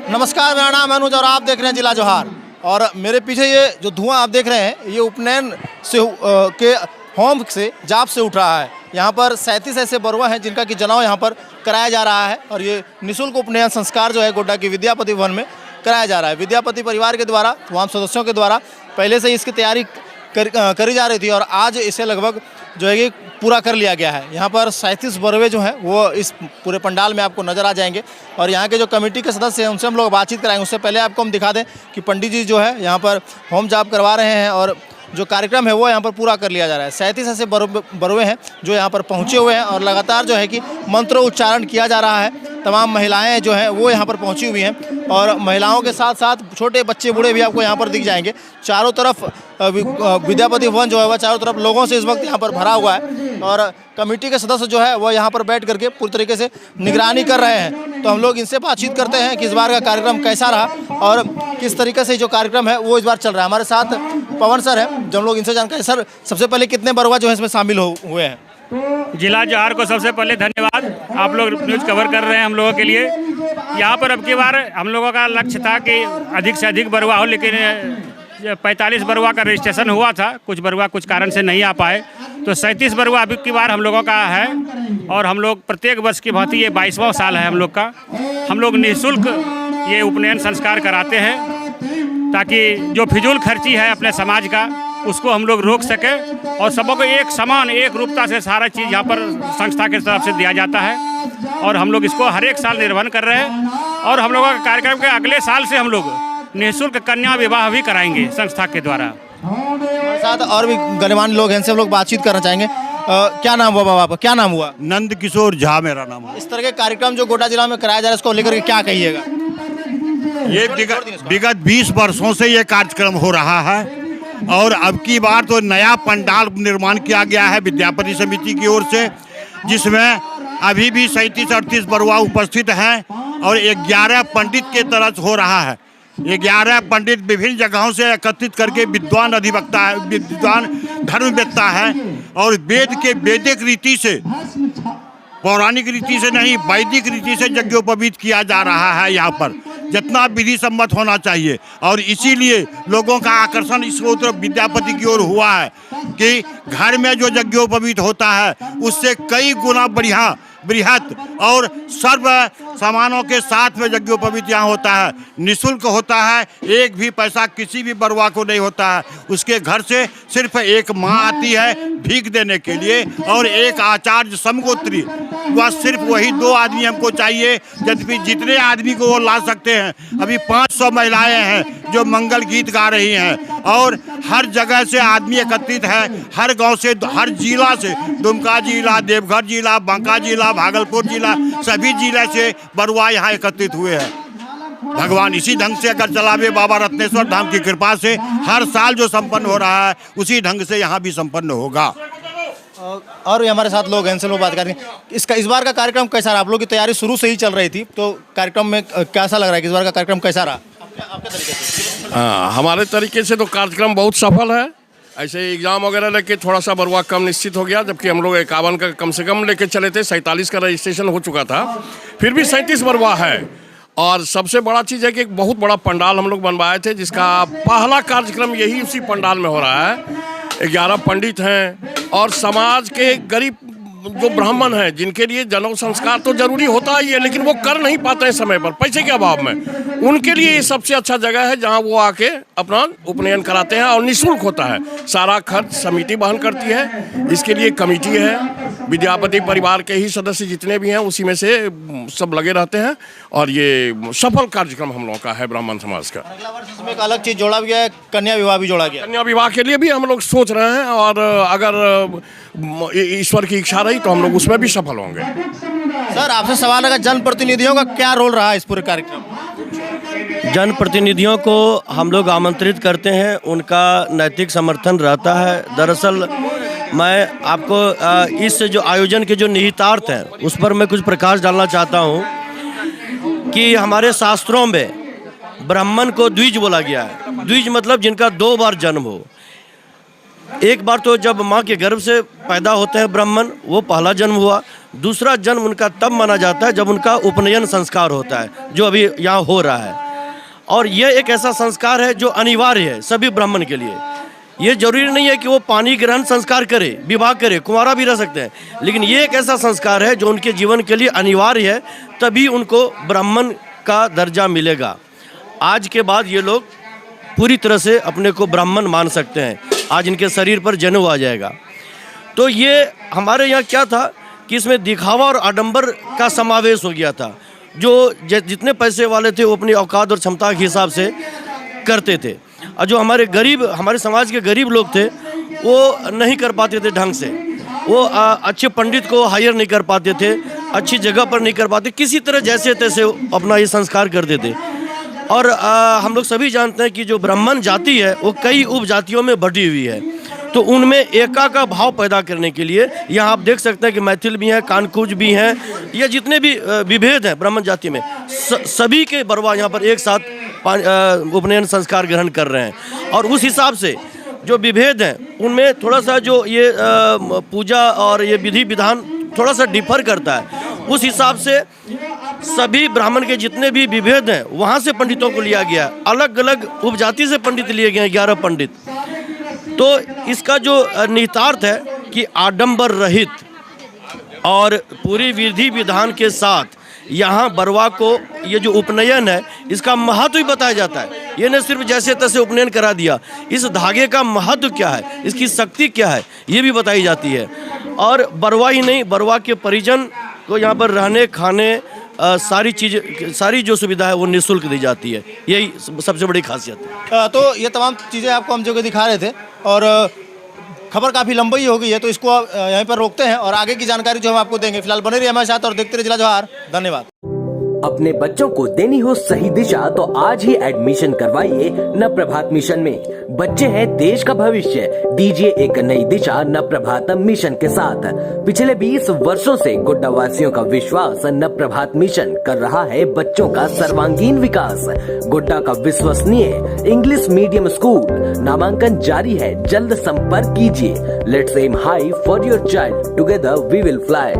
नमस्कार, मेरा नाम है अनुज और आप देख रहे हैं जिला जोहार। और मेरे पीछे ये जो धुआं आप देख रहे हैं ये उपनयन से के होम से जाप से उठ रहा है। यहाँ पर 37 ऐसे बरुआ हैं जिनका कि जनेऊ यहाँ पर कराया जा रहा है और ये निःशुल्क उपनयन संस्कार जो है गोड्डा की विद्यापति भवन में कराया जा रहा है। विद्यापति परिवार के द्वारा, तमाम सदस्यों के द्वारा पहले से इसकी तैयारी करी जा रही थी और आज इसे लगभग जो है कि पूरा कर लिया गया है। यहाँ पर 37 बरुए जो हैं वो इस पूरे पंडाल में आपको नज़र आ जाएंगे और यहाँ के जो कमेटी के सदस्य हैं उनसे हम लोग बातचीत कराएंगे। उससे पहले आपको हम दिखा दें कि पंडित जी जो है यहाँ पर होम जाप करवा रहे हैं और जो कार्यक्रम है वो यहाँ पर पूरा कर लिया जा रहा है। 37 ऐसे बरुए हैं जो यहाँ पर पहुँचे हुए हैं और लगातार जो है कि मंत्र उच्चारण किया जा रहा है। तमाम महिलाएं जो हैं वो यहाँ पर पहुँची हुई हैं और महिलाओं के साथ साथ छोटे बच्चे बूढ़े भी आपको यहाँ पर दिख जाएंगे। चारों तरफ विद्यापति भवन जो है वह चारों तरफ लोगों से इस वक्त यहाँ पर भरा हुआ है और कमेटी के सदस्य जो है वो यहाँ पर बैठ करके पूरी तरीके से निगरानी कर रहे हैं। तो हम लोग इनसे बातचीत करते हैं कि इस बार का कार्यक्रम कैसा रहा और किस तरीके से जो कार्यक्रम है वो इस बार चल रहा है। हमारे साथ पवन सर हैं जो हम लोग इनसे जानकारी। सर, सबसे पहले कितने बरुआ जो है इसमें शामिल हुए हैं? जिला जोहार को सबसे पहले धन्यवाद, आप लोग न्यूज़ कवर कर रहे हैं हम लोगों के लिए। यहाँ पर अब की बार हम लोगों का लक्ष्य था कि अधिक से अधिक बरुआ हो, लेकिन 45 बरुआ का रजिस्ट्रेशन हुआ था, कुछ बरुआ कुछ कारण से नहीं आ पाए, तो 37 बरुआ अब की बार हम लोगों का है। और हम लोग प्रत्येक वर्ष की भांति ये 22वां साल है हम लोग का। हम लोग निःशुल्क ये उपनयन संस्कार कराते हैं ताकि जो फिजूल खर्ची है अपने समाज का उसको हम लोग रोक सकें और सबों को एक समान एक रूपता से सारा चीज़ यहाँ पर संस्था के तरफ से दिया जाता है और हम लोग इसको हर एक साल निर्वहन कर रहे हैं। और हम लोगों का कार्यक्रम के अगले साल से हम लोग निःशुल्क कन्या विवाह भी कराएंगे संस्था के द्वारा। साथ और भी गणमान्य लोग हैं, इनसे हम लोग बातचीत करना चाहेंगे। क्या नाम हुआ बाबा आपका? क्या नाम हुआ? नंद किशोर झा मेरा नाम है। इस तरह के कार्यक्रम जो गोड्डा जिला में कराया जा रहा है इसको लेकर के क्या कहिएगा? ये विगत 20 वर्षों से ये कार्यक्रम हो रहा है और अब की बार तो नया पंडाल निर्माण किया गया है विद्यापति समिति की ओर से, जिसमें अभी भी 37-38 बरुआ उपस्थित हैं और 11 पंडित के तरफ हो रहा है। 11 पंडित विभिन्न जगहों से एकत्रित करके विद्वान अधिवक्ता है, विद्वान धर्मवेत्ता है और वेद के वैदिक रीति से, पौराणिक रीति से नहीं वैदिक रीति से यज्ञोपवीत किया जा रहा है यहाँ पर, जितना विधि सम्मत होना चाहिए। और इसीलिए लोगों का आकर्षण इस तरफ विद्यापति की ओर हुआ है कि घर में जो यज्ञोपवीत होता है उससे कई गुना बृहत और सर्व सामानों के साथ में यज्ञोपवीत यहाँ होता है। निःशुल्क होता है, एक भी पैसा किसी भी बरुआ को नहीं होता है। उसके घर से सिर्फ एक माँ आती है भीख देने के लिए और एक आचार्य समगोत्री, वह सिर्फ वही 2 आदमी हमको चाहिए, यद्यपि जितने आदमी को वो ला सकते हैं। अभी 500 महिलाएं हैं जो मंगल गीत गा रही हैं और हर जगह से आदमी एकत्रित है, हर गांव से, हर जिला से, दुमका जिला, देवघर जिला, बांका जिला, भागलपुर जिला, सभी जिले से बरुआ यहाँ एकत्रित हुए हैं। भगवान इसी ढंग से अगर चलावे बाबा रत्नेश्वर धाम की कृपा से हर साल जो संपन्न हो रहा है उसी ढंग से यहाँ भी संपन्न होगा। और भी हमारे साथ लोग हैं, इनसे लोग बात करेंगे। इस बार का कार्यक्रम कैसा रहा? आप लोग की तैयारी शुरू से ही चल रही थी, तो कार्यक्रम में कैसा लग रहा है कि इस बार का कार्यक्रम कैसा रहा आपके तरीके से? हमारे तरीके से तो कार्यक्रम बहुत सफल है। ऐसे एग्ज़ाम वगैरह लेके थोड़ा सा बरुआ कम निश्चित हो गया, जबकि हम लोग 51 का कम से कम लेके चले थे, 47 का रजिस्ट्रेशन हो चुका था, फिर भी 37 बरुआ है। और सबसे बड़ा चीज़ है कि एक बहुत बड़ा पंडाल हम लोग बनवाए थे, जिसका पहला कार्यक्रम यही उसी पंडाल में हो रहा है। 11 पंडित हैं और समाज के गरीब जो ब्राह्मण हैं जिनके लिए जनेऊ संस्कार तो जरूरी होता ही है, लेकिन वो कर नहीं पाते हैं समय पर पैसे के अभाव में, उनके लिए ये सबसे अच्छा जगह है जहां वो आके अपना उपनयन कराते हैं और निःशुल्क होता है। सारा खर्च समिति वहन करती है, इसके लिए कमेटी है, विद्यापति परिवार के ही सदस्य जितने भी हैं उसी में से सब लगे रहते हैं और ये सफल कार्यक्रम हम लोगों का है ब्राह्मण समाज का। अगला वर्ष इसमें एक अलग चीज़ जोड़ा गया है, कन्या विवाह भी जोड़ा गया। कन्या विवाह के लिए भी हम लोग सोच रहे हैं और अगर ईश्वर की इच्छा रही तो हम लोग उसमें भी सफल होंगे। सर, आपसे सवाल है, जनप्रतिनिधियों का क्या रोल रहा है इस पूरे कार्यक्रम? जनप्रतिनिधियों को हम लोग आमंत्रित करते हैं, उनका नैतिक समर्थन रहता है। दरअसल मैं आपको इस जो आयोजन के जो निहितार्थ हैं उस पर मैं कुछ प्रकाश डालना चाहता हूं कि हमारे शास्त्रों में ब्राह्मण को द्विज बोला गया है। द्विज मतलब जिनका 2 बार जन्म हो। एक बार तो जब माँ के गर्भ से पैदा होते हैं ब्राह्मण, वो पहला जन्म हुआ। दूसरा जन्म उनका तब माना जाता है जब उनका उपनयन संस्कार होता है, जो अभी यहाँ हो रहा है। और ये एक ऐसा संस्कार है जो अनिवार्य है सभी ब्राह्मण के लिए। ये जरूरी नहीं है कि वो पानी ग्रहण संस्कार करे, विवाह करे, कुंवारा भी रह सकते हैं, लेकिन ये एक ऐसा संस्कार है जो उनके जीवन के लिए अनिवार्य है, तभी उनको ब्राह्मण का दर्जा मिलेगा। आज के बाद ये लोग पूरी तरह से अपने को ब्राह्मण मान सकते हैं। आज इनके शरीर पर जनेऊ आ जाएगा। तो ये हमारे यहाँ क्या था कि इसमें दिखावा और आडंबर का समावेश हो गया था। जो जितने पैसे वाले थे वो अपनी औकात और क्षमता के हिसाब से करते थे, और जो हमारे समाज के गरीब लोग थे वो नहीं कर पाते थे ढंग से। वो अच्छे पंडित को हायर नहीं कर पाते थे, अच्छी जगह पर नहीं कर पाते, किसी तरह जैसे तैसे अपना ये संस्कार करते थे। और हम लोग सभी जानते हैं कि जो ब्राह्मण जाति है वो कई उपजातियों में बटी हुई है। तो उनमें एका का भाव पैदा करने के लिए यहाँ आप देख सकते हैं कि मैथिल भी हैं, कानकुज भी हैं, या जितने भी विभेद हैं ब्राह्मण जाति में, सभी के बरवा यहाँ पर एक साथ उपनयन संस्कार ग्रहण कर रहे हैं। और उस हिसाब से जो विभेद हैं उनमें थोड़ा सा जो ये पूजा और ये विधि विधान थोड़ा सा डिफर करता है। उस हिसाब से सभी ब्राह्मण के जितने भी विभेद हैं वहाँ से पंडितों को लिया गया, अलग अलग उपजाति से पंडित लिए गए हैं, 11 पंडित। तो इसका जो निहितार्थ है कि आडंबर रहित और पूरी विधि विधान के साथ यहाँ बरवा को ये जो उपनयन है इसका महत्व ही बताया जाता है। ये न सिर्फ जैसे तैसे उपनयन करा दिया, इस धागे का महत्व क्या है, इसकी शक्ति क्या है, ये भी बताई जाती है। और बरवा ही नहीं, बरवा के परिजन को यहाँ पर रहने खाने सारी जो सुविधा है वो निःशुल्क दी जाती है। यही सबसे बड़ी खासियत है। तो ये तमाम चीज़ें आपको हम जगह दिखा रहे थे, और खबर काफ़ी लंबी हो गई है, तो इसको यहीं पर रोकते हैं और आगे की जानकारी जो हम आपको देंगे। फिलहाल बने रहिए हमारे साथ और देखते रहिए जिला जोहार। धन्यवाद। अपने बच्चों को देनी हो सही दिशा तो आज ही एडमिशन करवाइए नवप्रभात मिशन में। बच्चे हैं देश का भविष्य, दीजिए एक नई दिशा नवप्रभात मिशन के साथ। पिछले 20 वर्षों से गोड्डा वासियों का विश्वास नवप्रभात मिशन कर रहा है बच्चों का सर्वांगीण विकास। गोड्डा का विश्वसनीय इंग्लिश मीडियम स्कूल, नामांकन जारी है, जल्द संपर्क कीजिए। Let's aim high for your child, together we will fly.